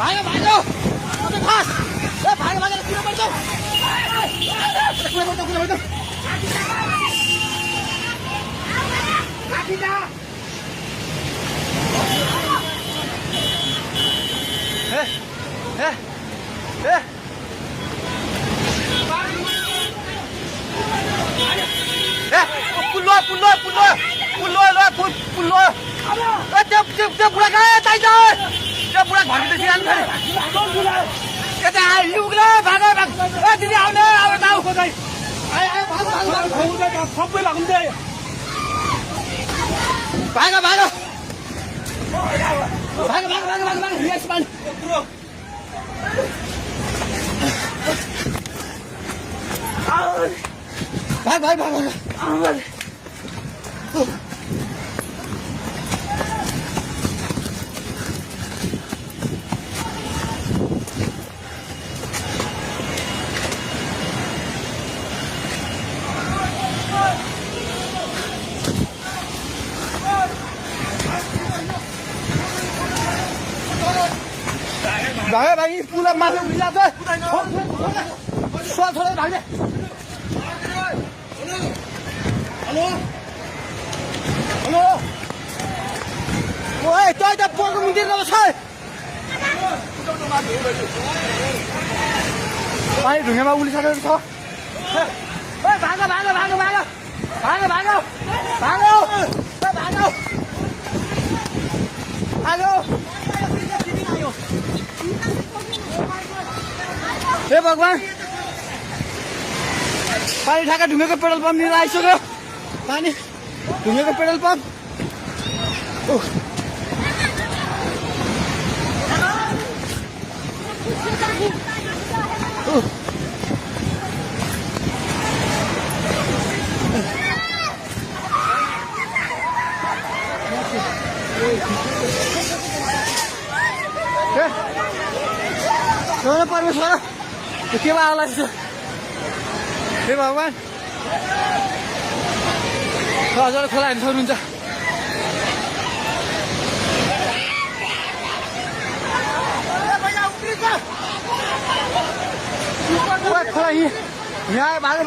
भाग्यो भाग्यो फास ए भाग्यो भाग्यो किन पर्छ कुन पर्छ लाठी जा ए पुल्लो त्यो बुढा कहाँ यतै छ त्यो बुढा घरभित्र सिरानु फेरि यता आइलुग्ला भाग ए दिदी आउने अब जाऊ खोजै सबै लाग्दै भाग यस मान भाग भाई पुला माथि उभिला छ छोडे भाग्ने हेलो ओए तै त पोको मुतिर छ पानी ढुङ्गामा उलिसकेको छ ओए भाग हे भगवान पानी ठाका ढुङ्गेको पेट्रोल पम्प लिएर आइसक्यो पानी ढुङ्गेको पेट्रोल पम्प परमेश्वर के आला हे भगवान हजुर खोला हेर्नु सक्नुहुन्छ खोला यहाँ भाग्यो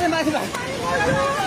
माथि